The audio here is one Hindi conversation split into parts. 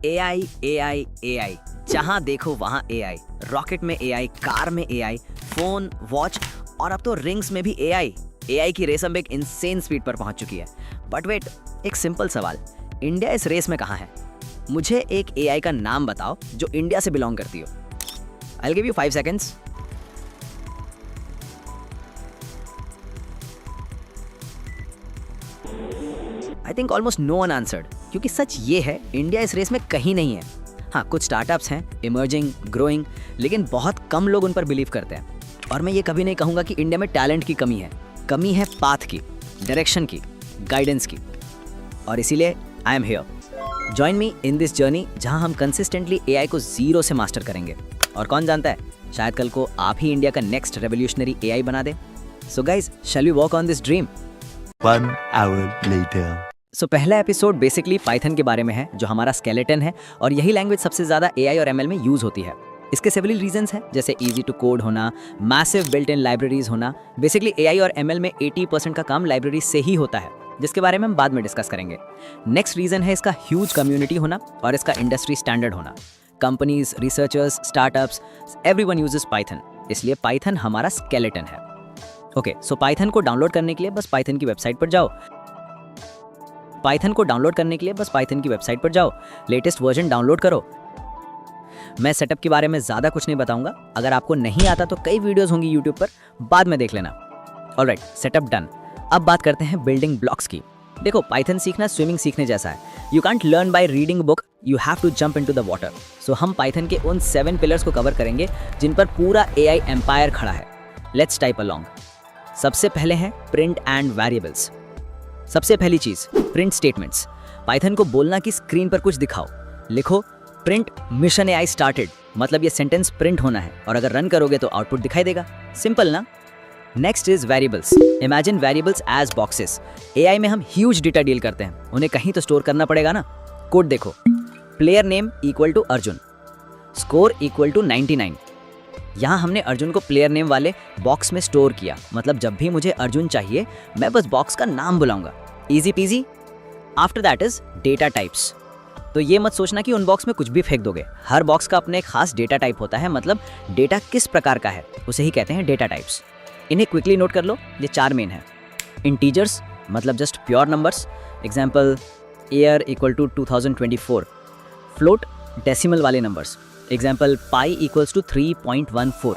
एआई एआई एआई, जहां देखो वहां एआई। रॉकेट में एआई, कार में एआई, फोन, वॉच और अब तो रिंग्स में भी एआई। एआई की रेस अब एक इंसेन स्पीड पर पहुंच चुकी है। बट वेट, एक सिंपल सवाल, इंडिया इस रेस में कहां है? मुझे एक एआई का नाम बताओ जो इंडिया से बिलोंग करती हो। I will give you 5 seconds. I think almost no one answered, क्योंकि सच ये है, इंडिया इस रेस में कहीं नहीं है। हाँ, कुछ स्टार्टअप्स हैं, इमर्जिंग, ग्रोइंग, लेकिन बहुत कम लोग उन पर बिलीव करते हैं। और मैं ये कभी नहीं कहूँगा कि इंडिया में टैलेंट की कमी है। कमी है पाथ की, डायरेक्शन की, गाइडेंस की। और इसीलिए I am here. Join me in this journey, जहाँ हम कंसिस्टेंटली एआई को जीरो से मास्टर करेंगे। और कौन जानता है, शायद कल को आप ही इंडिया का नेक्स्ट रेवोल्यूशनरी एआई बना दे। So guys, shall we walk on this dream? 1 hour later. So पहला एपिसोड बेसिकली पाइथन के बारे में है, जो हमारा स्केलेटन है, और यही लैंग्वेज सबसे ज़्यादा एआई और एमएल में यूज़ होती है। इसके सेवरल रीजंस हैं, जैसे इजी टू कोड होना, मैसिव बिल्ट इन लाइब्रेरीज होना। बेसिकली एआई और एमएल में 80% का काम लाइब्रेरी से ही होता है, जिसके बारे में हम बाद में डिस्कस करेंगे। नेक्स्ट रीजन है इसका ह्यूज कम्युनिटी होना और इसका इंडस्ट्री स्टैंडर्ड होना। Companies, researchers, startups, everyone uses Python, इसलिए पाइथन हमारा स्केलेटन है। ओके, सो पाइथन को डाउनलोड करने के लिए बस पाइथन की वेबसाइट पर जाओ। लेटेस्ट वर्जन डाउनलोड करो। मैं सेटअप के बारे में ज़्यादा कुछ नहीं बताऊंगा। अगर आपको नहीं आता तो कई वीडियोस होंगी यूट्यूब पर, बाद में देख लेना। Alright, setup done. अब बात करते हैं बिल्डिंग ब्लॉक्स की। देखो, पाइथन सीखना स्विमिंग सीखने जैसा है। You can't learn by reading book, you have to jump into the water. So हम पाइथन के उन 7 पिलर्स को कवर करेंगे जिन पर पूरा एआई एम्पायर खड़ा है। Let's type along. सबसे पहले हैं प्रिंट एंड वेरिएबल्स। सबसे पहली चीज, प्रिंट स्टेटमेंट्स। पाइथन को बोलना कि स्क्रीन पर कुछ दिखाओ। लिखो प्रिंट मिशन एआई स्टार्टेड, मतलब ये सेंटेंस प्रिंट होना है, और अगर रन करोगे तो आउटपुट दिखाई देगा। सिंपल ना? Next is variables. Imagine variables as boxes. AI में हम ह्यूज डेटा डील करते हैं, उन्हें कहीं तो स्टोर करना पड़ेगा ना। कोड देखो, player name equal to Arjun, score equal to 99। यहाँ हमने अर्जुन को प्लेयर नेम वाले बॉक्स में स्टोर किया, मतलब जब भी मुझे अर्जुन चाहिए मैं बस बॉक्स का नाम बुलाऊंगा। Easy peasy. After that is data types. तो ये मत सोचना कि उन बॉक्स में कुछ भी फेंक दोगे। हर बॉक्स का अपने एक खास डेटा टाइप होता है, मतलब डेटा किस प्रकार का है उसे ही कहते हैं डेटा टाइप्स। इन्हें क्विकली नोट कर लो, ये 4 मेन है। इंटीजर्स, मतलब just pure numbers, example year equal to 2024। Float, decimal वाले numbers, example pi equals to 3.14।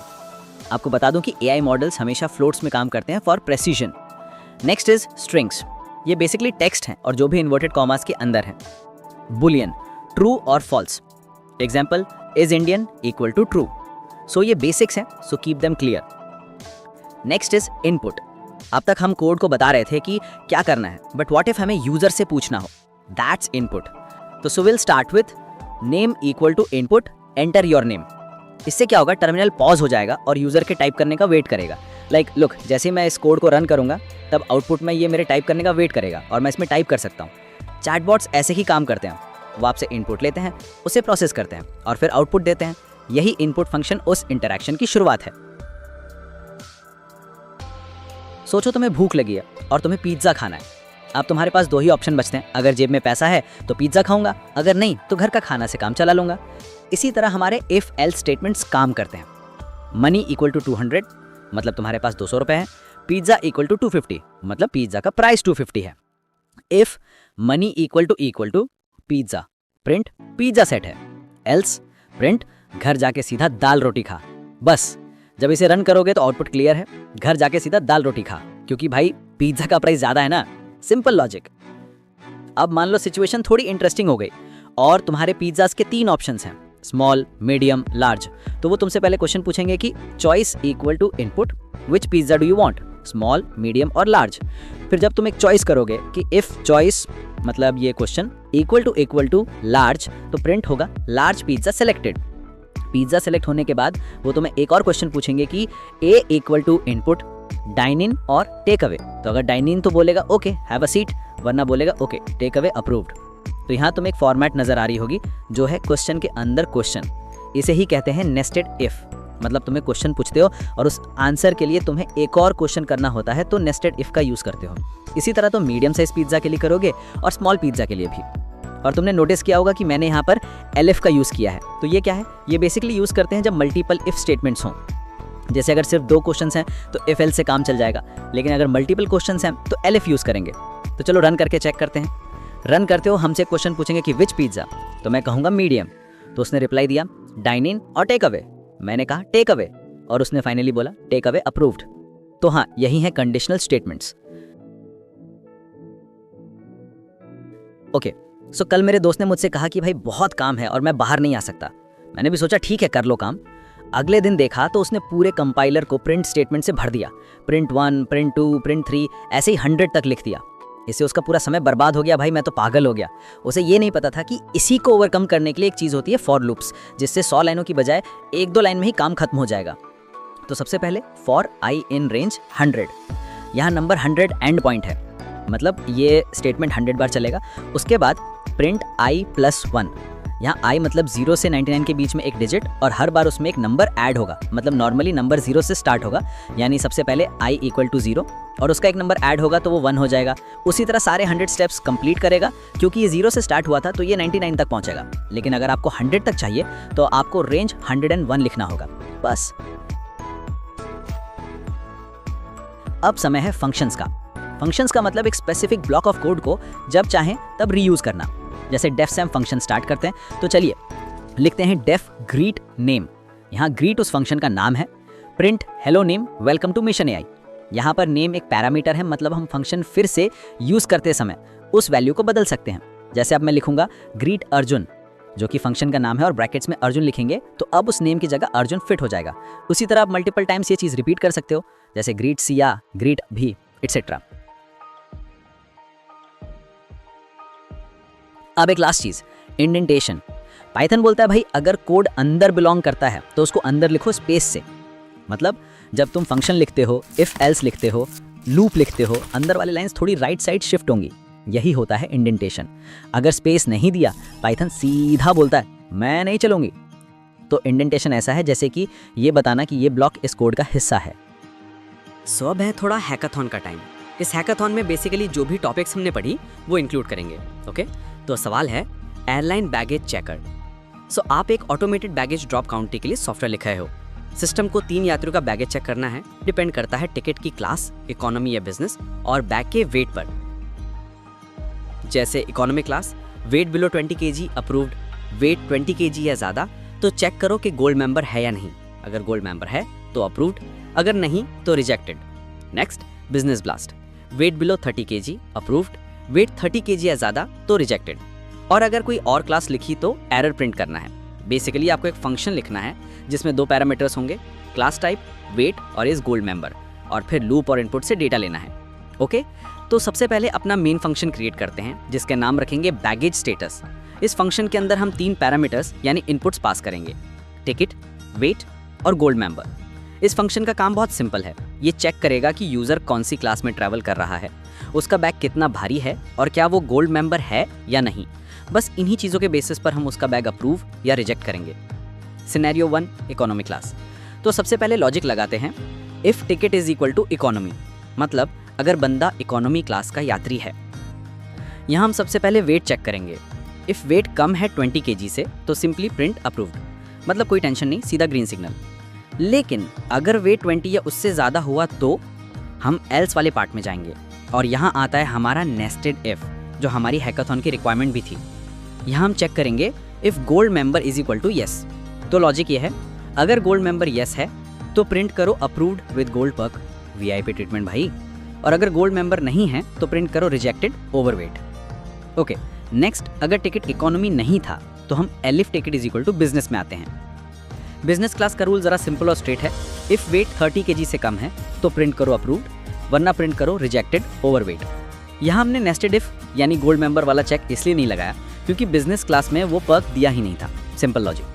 आपको बता दूं कि एआई मॉडल्स हमेशा फ्लोट्स में काम करते हैं for precision. Next is strings. ये बेसिकली टेक्स्ट हैं और जो भी इन्वर्टेड कॉमास के अंदर हैं। बुलियन, ट्रू और false, example is Indian equal to true. So ये बेसिक्स हैं, so keep them clear. Next is input. अब तक हम कोड को बता रहे थे कि क्या करना है, बट व्हाट इफ हमें यूजर से पूछना हो? That's input. तो so will start with name equal to input, enter your name. इससे क्या होगा, टर्मिनल पॉज हो जाएगा और यूजर के टाइप करने का वेट करेगा। लाइक लुक, जैसे मैं इस कोड को रन करूंगा तब आउटपुट में ये मेरे टाइप करने का वेट करेगा और मैं इसमें टाइप कर सकता हूँ। चैटबॉट्स ऐसे ही काम करते हैं, वो आपसे इनपुट लेते हैं, उसे प्रोसेस करते हैं और फिर आउटपुट देते हैं। यही इनपुट फंक्शन उस इंटरैक्शन की शुरुआत है। सोचो तुम्हें भूख लगी है और तुम्हें पिज्जा खाना है। अब तुम्हारे पास 2 ही ऑप्शन बचते हैं। अगर जेब में पैसा है तो पिज्जा खाऊंगा, अगर नहीं तो घर का खाना से काम चला लूंगा। इसी तरह हमारे इफ एल्स स्टेटमेंट्स काम करते हैं। मनी इक्वल टू 200, मतलब तुम्हारे पास 200 रुपए है। पिज्जा इक्वल टू 250, मतलब पिज्जा का प्राइस 250 है। If money equal to pizza, print pizza set है। एल्स प्रिंट घर जाके सीधा दाल रोटी खा। बस जब इसे रन करोगे तो आउटपुट क्लियर है, घर जाके सीधा दाल रोटी खा, क्योंकि भाई पिज्जा का प्राइस ज्यादा है ना। Simple logic. अब मान लो सिचुएशन थोड़ी इंटरेस्टिंग हो गई और तुम्हारे पिज्जास के 3 ऑप्शंस हैं, स्मॉल, मीडियम, लार्ज। तो वो तुमसे पहले क्वेश्चन पूछेंगे कि choice equal to input, which pizza do you want, small, medium और लार्ज। फिर जब तुम एक चॉइस करोगे कि इफ चॉइस, मतलब ये क्वेश्चन, इक्वल टू लार्ज, तो प्रिंट होगा large pizza selected. Pizza select होने के बाद वो तुम्हें एक और क्वेश्चन पूछेंगे कि A equal to input, dine in और टेक अवे। तो अगर डाइन इन तो बोलेगा ओके हैव अ सीट, वरना बोलेगा ओके टेक अवे अप्रूव्ड। तो यहाँ तुम्हें एक फॉर्मेट नजर आ रही होगी जो है क्वेश्चन के अंदर क्वेश्चन। इसे ही कहते हैं नेस्टेड इफ। मतलब तुम्हें क्वेश्चन पूछते हो और उस आंसर के लिए तुम्हें एक और क्वेश्चन करना होता है, तो नेस्टेड इफ का यूज करते हो। इसी तरह तो मीडियम साइज पिज्जा के लिए करोगे और स्मॉल पिज्जा के लिए भी। और तुमने नोटिस किया होगा कि मैंने यहाँ पर एलिफ का यूज़ किया है। तो ये क्या है, ये बेसिकली यूज़ करते हैं जब मल्टीपल इफ़ स्टेटमेंट्स हों। जैसे अगर सिर्फ 2 क्वेश्चंस हैं तो इफ एल से काम चल जाएगा, लेकिन अगर मल्टीपल क्वेश्चंस हैं तो एलिफ यूज़ करेंगे। तो चलो रन करके चेक करते हैं। रन करते हो हमसे क्वेश्चन पूछेंगे कि विच पिज्ज़ा, तो मैं कहूँगा मीडियम। तो उसने रिप्लाई दिया डाइन इन और टेक अवे। मैंने कहा टेक अवे और उसने फाइनली बोला टेक अवे अप्रूव्ड। तो हाँ, यही है कंडीशनल स्टेटमेंट्स। ओके, सो कल मेरे दोस्त ने मुझसे कहा कि भाई बहुत काम है और मैं बाहर नहीं आ सकता। मैंने भी सोचा ठीक है कर लो काम। अगले दिन देखा तो उसने पूरे कंपाइलर को प्रिंट स्टेटमेंट से भर दिया। प्रिंट 1, प्रिंट 2, प्रिंट 3 ऐसे ही 100 तक लिख दिया। इससे उसका पूरा समय बर्बाद हो गया। भाई मैं तो पागल हो गया। उसे ये नहीं पता था कि इसी को ओवरकम करने के लिए एक चीज़ होती है फॉर लूप्स, जिससे 100 लाइनों की बजाय 1-2 लाइन में ही काम खत्म हो जाएगा। तो सबसे पहले फॉर आई इन रेंज 100, यहाँ नंबर 100 एंड पॉइंट है, मतलब ये स्टेटमेंट 100 बार चलेगा। उसके बाद प्रिंट आई प्लस 1, यहाँ आई मतलब 0 से 99 के बीच में एक डिजिट और हर बार उसमें एक नंबर ऐड होगा। मतलब नॉर्मली नंबर 0 से स्टार्ट होगा, यानी सबसे पहले i = 0 और उसका एक नंबर ऐड होगा तो वो 1 हो जाएगा। उसी तरह सारे 100 स्टेप्स कंप्लीट करेगा। क्योंकि ये 0 से स्टार्ट हुआ था तो ये 99 तक पहुंचेगा, लेकिन अगर आपको 100 तक चाहिए तो आपको रेंज 101 लिखना होगा बस। अब समय है फंक्शंस का। फंक्शंस का मतलब एक स्पेसिफिक ब्लॉक ऑफ कोड को जब चाहें तब रीयूज करना। जैसे डेफ से हम फंक्शन स्टार्ट करते हैं, तो चलिए लिखते हैं डेफ ग्रीट नेम। यहाँ ग्रीट उस फंक्शन का नाम है। Print hello name welcome to mission AI. यहाँ पर नेम एक पैरामीटर है, मतलब हम फंक्शन फिर से यूज करते समय उस वैल्यू को बदल सकते हैं। जैसे अब मैं लिखूंगा ग्रीट अर्जुन, जो कि फंक्शन का नाम है, और ब्रैकेट्स में अर्जुन लिखेंगे तो अब उस नेम की जगह अर्जुन फिट हो जाएगा। उसी तरह आप मल्टीपल टाइम्स ये चीज रिपीट कर सकते हो, जैसे ग्रीट सिया, ग्रीट भी, एटसेट्रा। अब एक लास्ट चीज, इंडेंटेशन। पाइथन बोलता है भाई अगर कोड अंदर बिलोंग करता है तो उसको अंदर लिखो स्पेस से। मतलब जब तुम फंक्शन लिखते हो, इफ एल्स लिखते हो, लूप लिखते हो, अंदर वाली लाइंस थोड़ी राइट साइड शिफ्ट होंगी। यही होता है इंडेंटेशन। अगर स्पेस नहीं दिया, पाइथन सीधा बोलता है मैं नहीं चलूंगी। तो इंडेंटेशन ऐसा है जैसे कि ये बताना कि ये ब्लॉक इस कोड का हिस्सा है। सो अब है थोड़ा हैकाथॉन का टाइम। इस हैकाथॉन में बेसिकली जो भी टॉपिक्स हमने पढ़ी वो इंक्लूड करेंगे। ओके, तो सवाल है एयरलाइन बैगेज चेकर। सो आप एक ऑटोमेटेड बैगेज ड्रॉप काउंटिंग के लिए सॉफ्टवेयर लिखा हो। सिस्टम को 3 यात्रियों का बैगेज चेक करना है। डिपेंड करता है टिकट की क्लास, इकोनॉमी या बिजनेस, और बैग के वेट पर। जैसे economy class, weight below 20 kg approved, weight 20 kg या ज़्यादा तो चेक करो कि गोल्ड मेंबर है या नहीं। अगर गोल्ड मेंबर है तो अप्रूव्ड, अगर नहीं तो rejected. Next business blast, weight below 30 kg approved, weight 30 kg या ज़्यादा तो रिजेक्टेड। और अगर कोई और क्लास लिखी तो एरर प्रिंट करना है। बेसिकली आपको एक फंक्शन लिखना है जिसमें 2 पैरामीटर्स होंगे, क्लास टाइप, वेट और इज गोल्ड मेंबर, और फिर लूप और इनपुट से डेटा लेना है। ओके, तो सबसे पहले अपना मेन फंक्शन क्रिएट करते हैं जिसके नाम रखेंगे बैगेज स्टेटस। इस फंक्शन के अंदर हम 3 पैरामीटर्स यानी इनपुट्स पास करेंगे, टिकट, वेट और गोल्ड मेंबर। इस फंक्शन का काम बहुत सिंपल है। ये चेक करेगा कि यूज़र कौन सी क्लास में ट्रैवल कर रहा है, उसका बैग कितना भारी है और क्या वो गोल्ड मेंबर है या नहीं। बस इन्हीं चीज़ों के बेसिस पर हम उसका बैग अप्रूव या रिजेक्ट करेंगे। Scenario 1, economy class. तो सबसे पहले लॉजिक लगाते हैं, if ticket is equal to economy, मतलब अगर बंदा इकोनॉमी क्लास का यात्री है। यहाँ हम सबसे पहले वेट चेक करेंगे। इफ़ वेट कम है 20 kg से तो सिंपली प्रिंट अप्रूव्ड, मतलब कोई टेंशन नहीं, सीधा ग्रीन सिग्नल। लेकिन अगर वेट 20 या उससे ज़्यादा हुआ तो हम एल्स वाले पार्ट में जाएंगे, और यहाँ आता है हमारा नेस्टेड इफ, जो हमारी हैकाथॉन की रिक्वायरमेंट भी थी। यहाँ हम चेक करेंगे if gold member is equal to yes. तो लॉजिक ये है, अगर गोल्ड मेंबर येस है तो प्रिंट करो approved with gold perk, VIP treatment भाई। और अगर गोल्ड मेंबर नहीं है तो प्रिंट करो रिजेक्टेड ओवरवेट। ओके, नेक्स्ट अगर टिकट इकोनॉमी नहीं था तो हम elif ticket is equal to business में आते हैं। बिजनेस क्लास का रूल ज़रा सिंपल और स्ट्रेट है। इफ़ वेट 30 kg से कम है तो प्रिंट करो अप्रूव्ड, वरना प्रिंट करो रिजेक्टेड ओवरवेट। यहाँ हमने नेस्टेड इफ यानी गोल्ड मेंबर वाला चेक इसलिए नहीं लगाया क्योंकि बिजनेस क्लास में वो पर्क दिया ही नहीं था। Simple logic.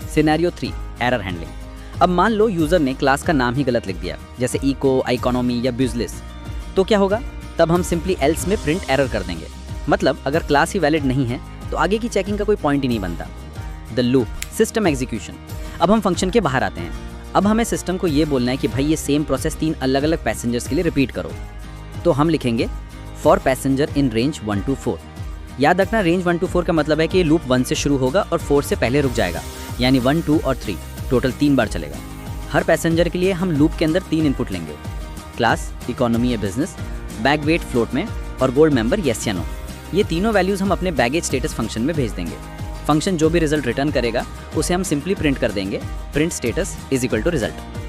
Scenario 3, error handling. अब मान लो यूज़र ने क्लास का नाम ही गलत लिख दिया, जैसे इको, इकोनॉमी या बिजनेस, तो क्या होगा? तब हम सिंपली एल्स में प्रिंट एरर कर देंगे। मतलब अगर क्लास ही वैलिड नहीं है तो आगे की चेकिंग का कोई पॉइंट ही नहीं बनता। The loop, system execution. अब हम फंक्शन के बाहर आते हैं। अब हमें सिस्टम को ये बोलना है कि भाई ये सेम प्रोसेस 3 अलग अलग पैसेंजर्स के लिए रिपीट करो। तो हम लिखेंगे for passenger in range 1 to 4। याद रखना रेंज 1 to 4 का मतलब है कि ये लूप 1 से शुरू होगा और 4 से पहले रुक जाएगा, यानी 1, 2 और 3 टोटल 3 बार चलेगा। हर पैसेंजर के लिए हम लूप के अंदर 3 इनपुट लेंगे, क्लास, इकोनॉमी या बिजनेस, बैग वेट फ्लोट में और गोल्ड मेंबर येस या नो। ये तीनों वैल्यूज हम अपने बैगेज स्टेटस फंक्शन में भेज देंगे। फंक्शन जो भी रिजल्ट रिटर्न करेगा उसे हम सिंपली प्रिंट कर देंगे, print status is equal to result.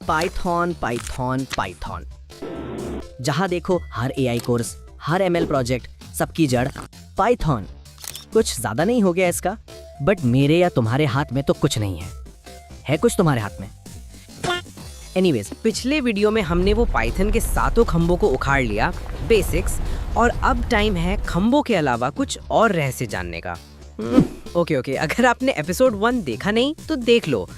Python Python Python, जहां देखो हर एआई कोर्स, हर एमएल प्रोजेक्ट, सबकी जड़ पाइथन। कुछ ज्यादा नहीं हो गया इसका, बट मेरे या तुम्हारे हाथ में तो कुछ नहीं है कुछ तुम्हारे हाथ में? एनीवेज, पिछले वीडियो में हमने वो पाइथन के सातों खंभों को उखाड़ लिया, बेसिक्स, और अब टाइम है खंभों के अलावा कुछ और रहस्य जानने का। ओके, अगर आपने एपिसोड 1 देखा नहीं तो देख लो।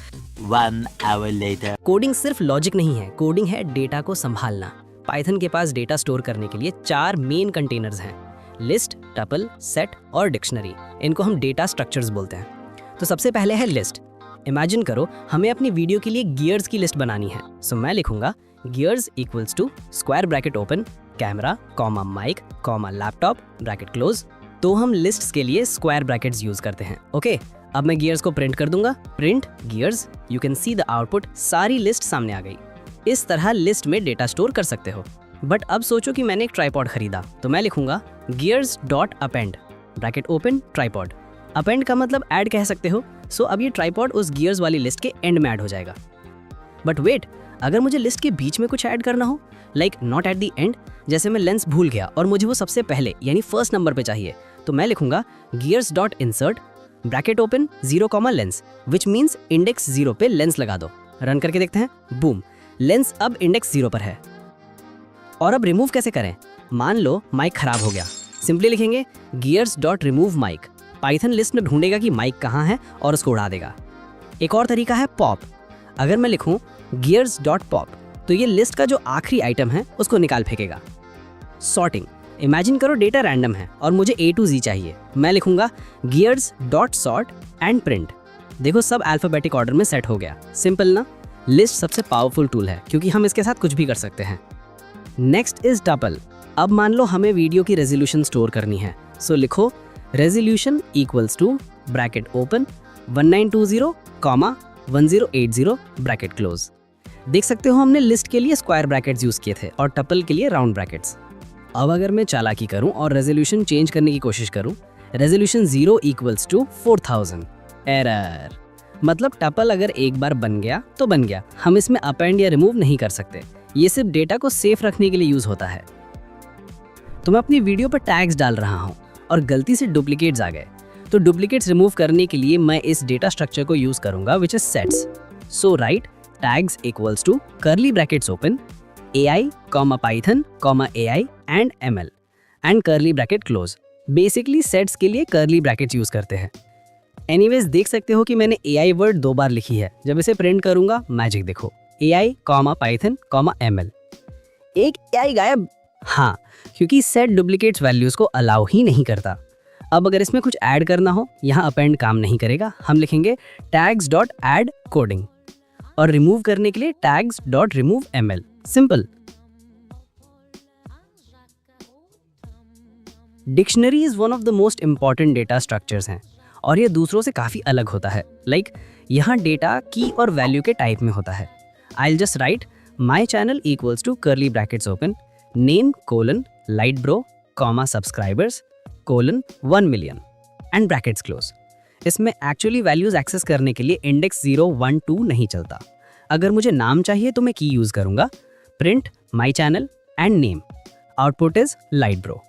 1 hour later. कोडिंग सिर्फ लॉजिक नहीं है, कोडिंग है डेटा को संभालना। पाइथन के पास डेटा स्टोर करने के लिए 4 मेन कंटेनर्स हैं, लिस्ट, टपल, सेट और डिक्शनरी। इनको हम डेटा स्ट्रक्चर्स बोलते हैं। तो सबसे पहले है लिस्ट। इमेजिन करो हमें अपनी वीडियो के लिए गियर्स की लिस्ट बनानी है। सो मैं लिखूंगा gears equals to square bracket open camera comma mic comma laptop bracket close. तो हम लिस्ट्स के लिए स्क्वायर ब्रैकेट्स यूज करते हैं। ओके, अब मैं गियर्स को प्रिंट कर दूंगा, print gears. You can see the output, सारी लिस्ट सामने आ गई। इस तरह लिस्ट में डेटा स्टोर कर सकते हो। बट अब सोचो कि मैंने एक ट्राइपॉड खरीदा, तो मैं लिखूंगा gears dot append bracket open tripod. Append का मतलब ऐड कह सकते हो। सो अब ये ट्राइपॉड उस गियर्स वाली लिस्ट के एंड में ऐड हो जाएगा। बट वेट, अगर मुझे लिस्ट के बीच में कुछ ऐड करना हो, like not at the end, जैसे मैं लेंस भूल गया और मुझे वो सबसे पहले यानी फर्स्ट नंबर पे चाहिए, तो मैं लिखूंगा gears dot insert bracket open 0, lens, which means index 0 पे लेंस लगा दो। रन करके देखते हैं। बूम, लेंस अब इंडेक्स 0 पर है। और अब रिमूव कैसे करें? मान लो माइक खराब हो गया, सिंपली लिखेंगे gears dot remove mic. Python list में ढूंढेगा कि माइक कहाँ है और उसको उड़ा देगा। एक और तरीका है पॉप। अगर मैं लिखूं गियर्स डॉट पॉप, तो ये लिस्ट का जो आखिरी आइटम है उसको निकाल फेंकेगा। सॉर्टिंग, इमेजिन करो डेटा रैंडम है और मुझे A to Z चाहिए। मैं लिखूंगा gears dot sort and print. देखो सब अल्फाबेटिक ऑर्डर में सेट हो गया। सिंपल ना? लिस्ट सबसे पावरफुल टूल है क्योंकि हम इसके साथ कुछ भी कर सकते हैं। Next is tuple. अब मान लो हमें वीडियो की रेजोल्यूशन स्टोर करनी है, सो लिखो resolution equals to bracket open 1920, 1080 bracket close. देख सकते हो हमने लिस्ट के लिए स्क्वायर ब्रैकेट्स यूज किए थे और टपल के लिए राउंड ब्रैकेट्स। अब अगर मैं चालाकी करूं और रेजोल्यूशन चेंज करने की कोशिश करूं, रेजोल्यूशन 0 इक्वल्स टू 4000। एरर, मतलब टपल अगर एक बार बन गया तो बन गया, हम इसमें अपेंड या रिमूव नहीं कर सकते। ये सिर्फ डेटा को सेफ रखने के लिए यूज होता है। तो मैं अपनी वीडियो पर टैग्स डाल रहा हूं और गलती से डुप्लीकेट्स आ गए, तो डुप्लीकेट्स रिमूव करने के लिए मैं इस डेटा स्ट्रक्चर को यूज करूंगा which is sets. So write tags equals to curly brackets open AI, Python, AI and ML and curly bracket close। Basically sets के लिए कर्ली ब्रैकेट्स यूज करते हैं। एनीवेज, देख सकते हो कि मैंने AI वर्ड 2 बार लिखी है। जब इसे प्रिंट करूंगा, मैजिक देखो, AI, Python, ML। एक AI गायब। हाँ, क्योंकि सेट डुप्लीकेट्स वैल्यूज को अलाउ ही नहीं करता। अब अगर इसमें कुछ ऐड करना हो, यहाँ अपेंड काम नहीं करेगा। हम लिखेंगे टैग्स डॉट ऐड कोडिंग और रिमूव करने के लिए tags dot remove ML। Simple. Dictionary is one of the most important data structures हैं और ये दूसरों से काफी अलग होता है। लाइक यहाँ डेटा की और वैल्यू के टाइप में होता है। I will just write my channel equals to curly brackets open name colon light bro comma subscribers colon 1 million and brackets close. इसमें एक्चुअली वैल्यूज एक्सेस करने के लिए इंडेक्स 0, 1, 2 नहीं चलता। अगर मुझे नाम चाहिए तो मैं की यूज करूंगा print my channel and name. Output is light bro.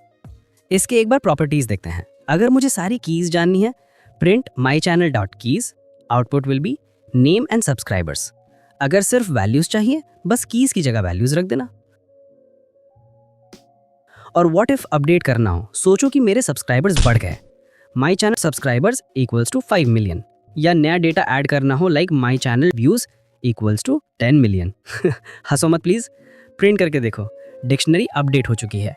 इसके एक बार प्रॉपर्टीज देखते हैं। अगर मुझे सारी कीज जाननी है, print my channel dot keys, output will be name and subscribers. अगर सिर्फ वैल्यूज चाहिए, बस कीज की जगह वैल्यूज रख देना। और व्हाट इफ अपडेट करना हो, सोचो कि मेरे सब्सक्राइबर्स बढ़ गए। My channel subscribers equals to 5 million. या नया डेटा ऐड करना हो like my channel views equals to 10 million. हंसो मत प्लीज, प्रिंट करके देखो, डिक्शनरी अपडेट हो चुकी है।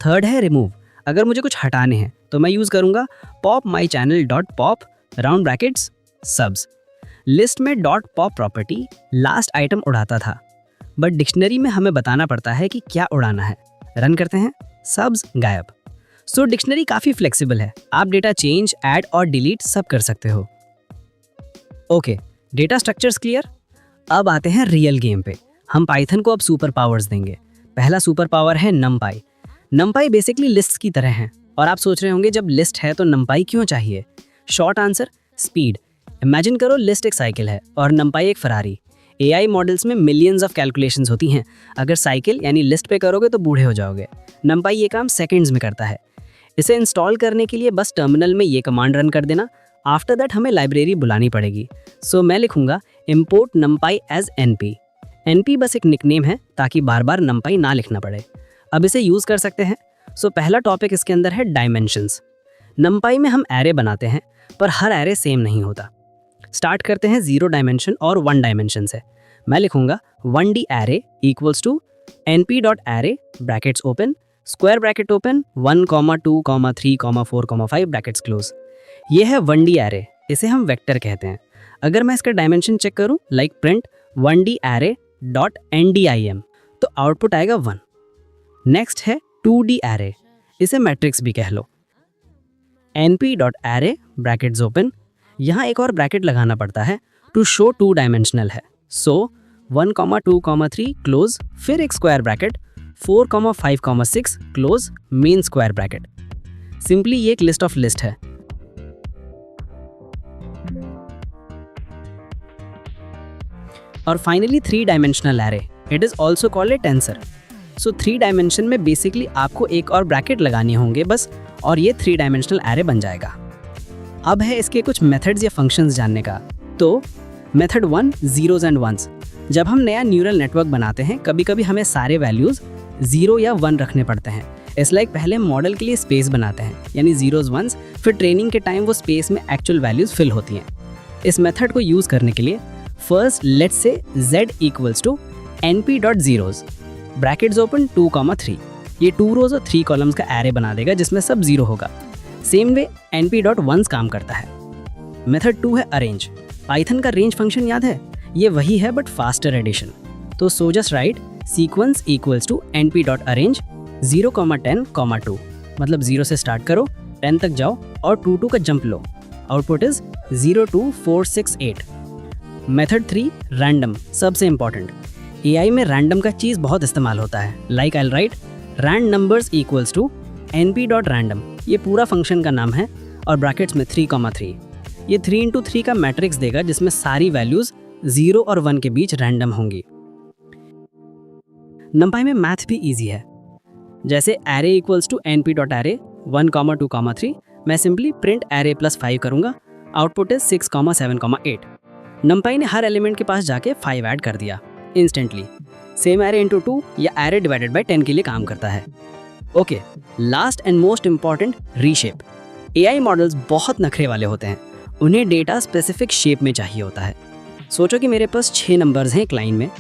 थर्ड है रिमूव। अगर मुझे कुछ हटाने हैं तो मैं यूज करूंगा pop my channel dot pop round brackets सबs। लिस्ट में dot pop property last item उड़ाता था, बट डिक्शनरी में हमें बताना पड़ता है कि क्या उड़ाना है। रन करते हैं, सबs गायब। सो डिक्शनरी काफ़ी फ्लेक्सिबल है, आप डेटा चेंज, ऐड और डिलीट सब कर सकते हो। Okay, data structures clear. अब आते हैं रियल गेम पे। हम पाइथन को अब सुपर पावर्स देंगे। पहला सुपर पावर है नमपाई। नमपाई बेसिकली लिस्ट्स की तरह है, और आप सोच रहे होंगे जब लिस्ट है तो नमपाई क्यों चाहिए? Short answer, speed. इमेजिन करो लिस्ट एक साइकिल है और नमपाई एक फरारी। AI मॉडल्स में मिलियंस ऑफ कैलकुलेशंस होती हैं, अगर साइकिल यानी लिस्ट पे करोगे तो बूढ़े हो जाओगे। नमपाई ये काम सेकंड्स में करता है। इसे इंस्टॉल करने के लिए बस टर्मिनल में ये कमांड रन कर देना। आफ्टर दैट हमें लाइब्रेरी बुलानी पड़ेगी। सो मैं लिखूंगा import numpy as np। np बस एक निकनेम है ताकि बार बार numpy ना लिखना पड़े। अब इसे यूज़ कर सकते हैं। सो पहला टॉपिक इसके अंदर है डायमेंशंस। numpy में हम एरे बनाते हैं, पर हर एरे सेम नहीं होता। स्टार्ट करते हैं 0 डायमेंशन और 1 डायमेंशन से। मैं लिखूंगा 1D array equals to np.array brackets open square bracket open 1, 2, 3, 4, 5 brackets close. ये है 1D एरे, इसे हम वेक्टर कहते हैं। अगर मैं इसका डायमेंशन चेक करूं like print 1D array dot ndim तो आउटपुट आएगा 1। नेक्स्ट है 2D एरे, इसे मैट्रिक्स भी कह लो। np.array ब्रैकेट्स ओपन, यहाँ एक और ब्रैकेट लगाना पड़ता है टू शो 2 डायमेंशनल है। सो 1, 2, 3 क्लोज, फिर एक square bracket 4, 5, 6 close main square bracket. Simply ये एक लिस्ट ऑफ लिस्ट है। और finally 3 dimensional array, it is also called a tensor. So 3 dimension में बेसिकली आपको एक और ब्रैकेट लगाने होंगे बस, और ये 3 डायमेंशनल एरे बन जाएगा। अब है इसके कुछ मेथड्स या फंक्शंस जानने का। तो मेथड 1 zeros and ones। जब हम नया न्यूरल नेटवर्क बनाते हैं कभी कभी हमें सारे वैल्यूज 0 या 1 रखने पड़ते हैं। इस लाइक पहले मॉडल के लिए स्पेस बनाते हैं यानी zeros ones, फिर ट्रेनिंग के टाइम वो स्पेस में एक्चुअल वैल्यूज फिल होती हैं। इस मेथड को यूज करने के लिए first let's say z equals to np.zeros brackets open 2, 3। ये 2 रोज और 3 कॉलम्स का एरे बना देगा जिसमें सब 0 होगा। सेम वे np.ones काम करता है। मेथड 2 है अरेंज। पाइथन का रेंज फंक्शन याद है? ये वही है बट फास्टर एडिशन। तो so just write sequence equals to np.arrange 0, 10, 2। मतलब 0 से स्टार्ट करो, 10 तक जाओ और 2 का जंप लो। Output is 0, 2, 4, 6, 8। मेथड 3 रैंडम, सबसे इंपॉर्टेंट। AI में रैंडम का चीज़ बहुत इस्तेमाल होता है। Like I write rand numbers equals to np.random, ये पूरा फंक्शन का नाम है, और ब्रैकेट्स में 3, 3। ये 3 into 3 का मैट्रिक्स देगा जिसमें सारी वैल्यूज 0 और 1 के बीच रैंडम होंगी। नंपाई में मैथ भी इजी है। जैसे एरे इक्वल्स टू np.array 1, 2, 3, मैं सिंपली प्रिंट एरे प्लस 5 करूंगा। Output is 6, 7, 8। नंपाई ने हर एलिमेंट के पास जाके 5 ऐड कर दिया इंस्टेंटली। सेम एरे इंटू 2 या एरे डिवाइडेड बाय 10 के लिए काम करता है। Okay, last and most important reshape. AI models बहुत नखरे वाले होते हैं, उन्हें डेटा स्पेसिफिक शेप में चाहिए होता है। सोचो कि मेरे पास 6 नंबर्स हैं एक लाइन में।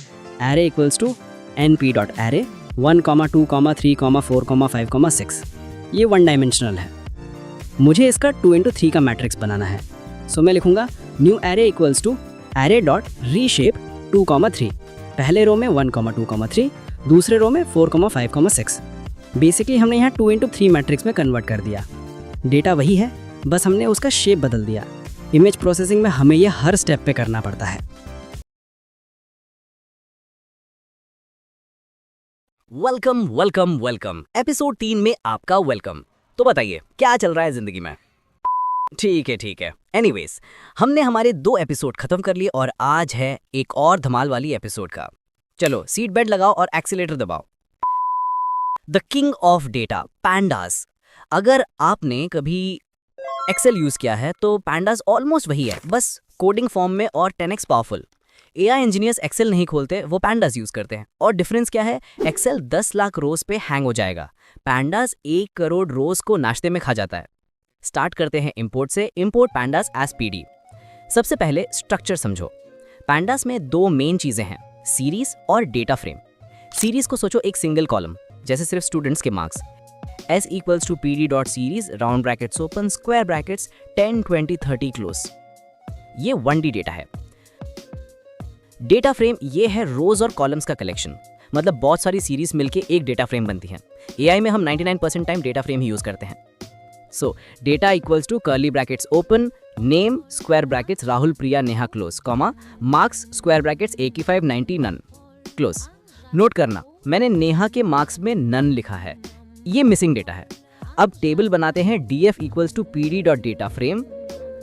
Array equals to np.array 1, 2, 3, 4, 5, 6। ये 1 डायमेंशनल है। मुझे इसका 2 into 3 का मैट्रिक्स बनाना है। सो मैं लिखूंगा new array equals to array dot reshape 2, 3। पहले रो में 1, 2, 3, दूसरे रो में 4, 5, 6। बेसिकली हमने यहाँ 2 into 3 मैट्रिक्स में कन्वर्ट कर दिया। डेटा वही है, बस हमने उसका शेप बदल दिया। इमेज प्रोसेसिंग में हमें यह हर स्टेप पे करना पड़ता है। वेलकम वेलकम वेलकम, एपिसोड 3 में आपका वेलकम। तो बताइए क्या चल रहा है जिंदगी में? ठीक है। एनीवेज, हमने हमारे 2 एपिसोड खत्म कर लिए और आज है एक और धमाल वाली एपिसोड का। चलो सीट बेल्ट लगाओ और एक्सीलेटर दबाओ। The king of data, pandas. अगर आपने कभी एक्सेल यूज किया है तो पैंडास ऑलमोस्ट वही है, बस कोडिंग फॉर्म में और 10x powerful. AI engineers Excel नहीं खोलते, वो पैंडास यूज करते हैं। और डिफरेंस क्या है? एक्सेल 10 लाख रोज पे हैंग हो जाएगा, पैंडास 1 करोड़ रोज को नाश्ते में खा जाता है। स्टार्ट करते हैं इंपोर्ट से। Import pandas as PD। सबसे पहले स्ट्रक्चर समझो। पैंडास में दो मेन चीजें हैं, सीरीज और डेटा फ्रेम। सीरीज को सोचो एक सिंगल कॉलम, जैसे सिर्फ स्टूडेंट्स के marks, s equals to pd.series round brackets open square brackets 10 20 30 close. ये 1D डेटा है। डेटा फ्रेम ये है रोज और कॉलम्स का कलेक्शन, मतलब बहुत सारी सीरीज मिलके एक डेटा फ्रेम बनती है। एआई में हम 99% टाइम डेटा फ्रेम ही यूज करते हैं। So data equals to curly brackets open name square brackets Rahul Priya Neha close comma marks square brackets 85 90 none close. Note करना, मैंने नेहा के मार्क्स में नन लिखा है, ये मिसिंग डेटा है। अब टेबल बनाते हैं df equals to pd.data frame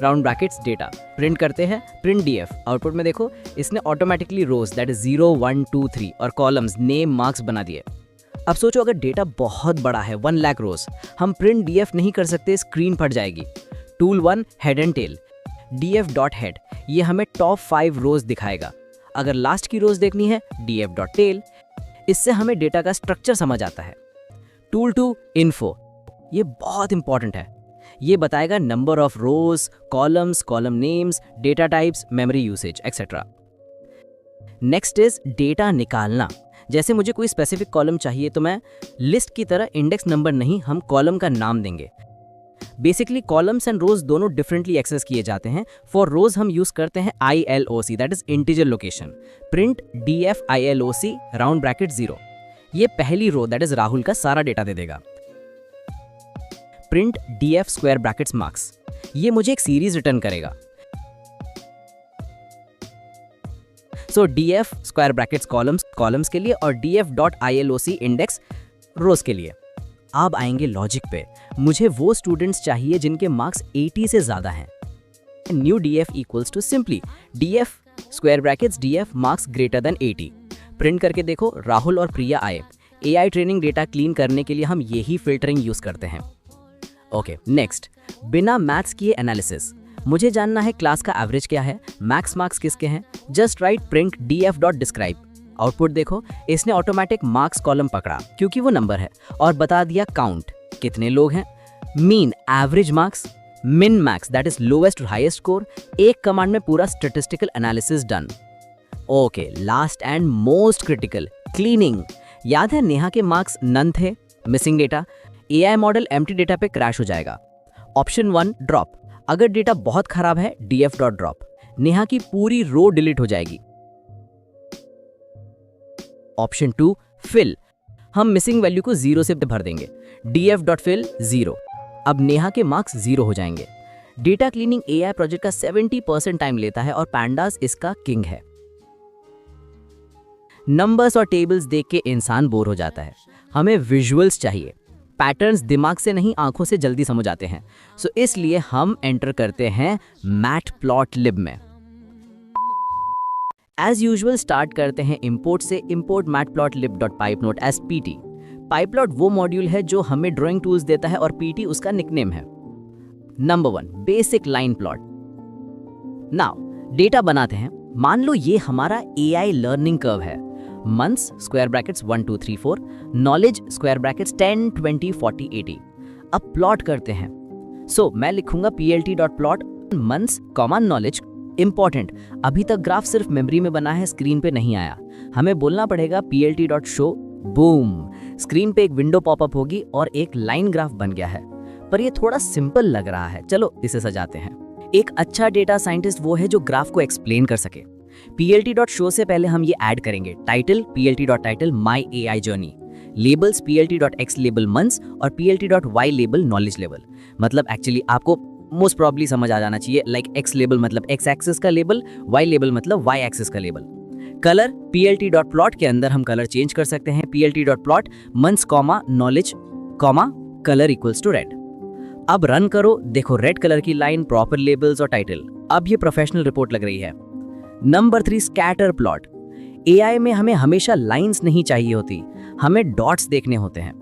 round brackets data, print करते हैं प्रिंट df। आउटपुट में देखो इसने ऑटोमेटिकली रोज दैट इज 0 1 2 3 और कॉलम्स नेम मार्क्स बना दिए। अब सोचो अगर डेटा बहुत बड़ा है 1 लाख रोज, हम प्रिंट df नहीं कर सकते, स्क्रीन फट जाएगी। Tool 1 head and tell df.head, ये हमें टॉप 5 रोज दिखाएगा। अगर लास्ट की रोज देखनी है df.tail, इससे हमें डेटा का स्ट्रक्चर समझ आता है। टूल 2 इन्फो, ये बहुत इंपॉर्टेंट है, ये बताएगा number of rose, columns, column names, data types, memory usage etcetera. Next is data निकालना। जैसे मुझे कोई स्पेसिफिक कॉलम चाहिए तो मैं लिस्ट की तरह इंडेक्स नंबर नहीं, हम कॉलम का नाम देंगे। बेसिकली कॉलम्स एंड रोज दोनों डिफरेंटली एक्सेस किए जाते हैं। फॉर रोज हम यूज करते हैं ILOC that is integer location, print df ILOC round bracket 0, ये पहली रो दैट इज राहुल का सारा डेटा दे देगा। Print df square brackets marks, ये मुझे एक सीरीज रिटर्न करेगा। सो df स्क्वायर ब्रैकेट्स कॉलम्स के लिए और df.iloc इंडेक्स रोज के लिए। अब आएंगे लॉजिक पे, मुझे वो स्टूडेंट्स चाहिए जिनके मार्क्स 80 से ज्यादा हैं। New df equals to simply df square brackets df marks greater than 80। Print करके देखो राहुल और प्रिया आए। एआई ट्रेनिंग डेटा क्लीन करने के लिए हम यही फिल्टरिंग यूज करते हैं। ओके नेक्स्ट, बिना मैथ्स किए एनालिसिस। मुझे जानना है क्लास का एवरेज क्या है, मैक्स मार्क्स किसके हैं। Just right print df.describe। Output देखो, इसने ऑटोमेटिक मार्क्स कॉलम पकड़ा क्योंकि वो नंबर है और बता दिया काउंट, कितने लोग हैं, mean average marks, min max that is lowest और हाईएस्ट स्कोर। एक कमांड में पूरा statistical analysis done. Okay last and most critical, cleaning. याद है नेहा के मार्क्स नन थे, missing data. AI model empty data पे क्रैश हो जाएगा। ऑप्शन 1 ड्रॉप, अगर डेटा बहुत खराब है df.drop, नेहा की पूरी रो डिलीट हो जाएगी। ऑप्शन 2 फिल, हम मिसिंग वैल्यू को 0 से भर देंगे, df.fill 0, अब नेहा के मार्क्स 0 हो जाएंगे। डेटा क्लीनिंग एआई प्रोजेक्ट का 70% टाइम लेता है और पैंडास इसका किंग है। नंबर्स और टेबल्स देख के इंसान बोर हो जाता है, हमें विजुअल्स चाहिए। पैटर्न्स दिमाग से नहीं आंखों से जल्दी समझ आते हैं, सो इसलिए हम एंटर करते हैं मैटप्लॉटलिब में। एज यूजुअल स्टार्ट करते हैं इंपोर्ट से, इंपोर्ट matplotlib.pypnode as pt। पाइपलॉट वो मॉड्यूल है जो हमें ड्राइंग टूल्स देता है और pt उसका निकनेम है। Number 1 basic line plot. Now data बनाते हैं, मान लो ये हमारा एआई लर्निंग कर्व है। Months square brackets 1 2 3 4, knowledge square brackets 10 20 40 80। अब प्लॉट करते हैं। सो मैं लिखूंगा plt.plot months comma knowledge. Important, अभी तक ग्राफ सिर्फ मेमोरी में बना है, स्क्रीन पे नहीं आया। हमें बोलना पड़ेगा plt.show। बूम, स्क्रीन पे एक विंडो पॉपअप होगी और एक लाइन ग्राफ बन गया है। पर ये थोड़ा सिंपल लग रहा है, चलो इसे सजाते हैं। एक अच्छा डेटा साइंटिस्ट वो है जो ग्राफ को एक्सप्लेन कर सके। plt.show से पहले हम ये ऐड करेंगे, title plt.title my AI journey, labels plt.x label months और plt.y लेबल नॉलेज लेवल। मतलब एक्चुअली आपको मोस्ट प्रॉब्ली समझ आ जाना चाहिए, लाइक x लेबल मतलब x एक्सिस का लेबल, y लेबल मतलब y एक्सिस का लेबल। कलर plt.plot के अंदर हम कलर चेंज कर सकते हैं, plt.plot months comma knowledge comma colour equals to red. अब रन करो, देखो रेड कलर की लाइन, प्रॉपर लेबल्स और टाइटल। अब ये प्रोफेशनल रिपोर्ट लग रही है। Number 3 scatter plot. एआई में हमें हमेशा लाइंस नहीं चाहिए होती, हमें डॉट्स देखने होते हैं।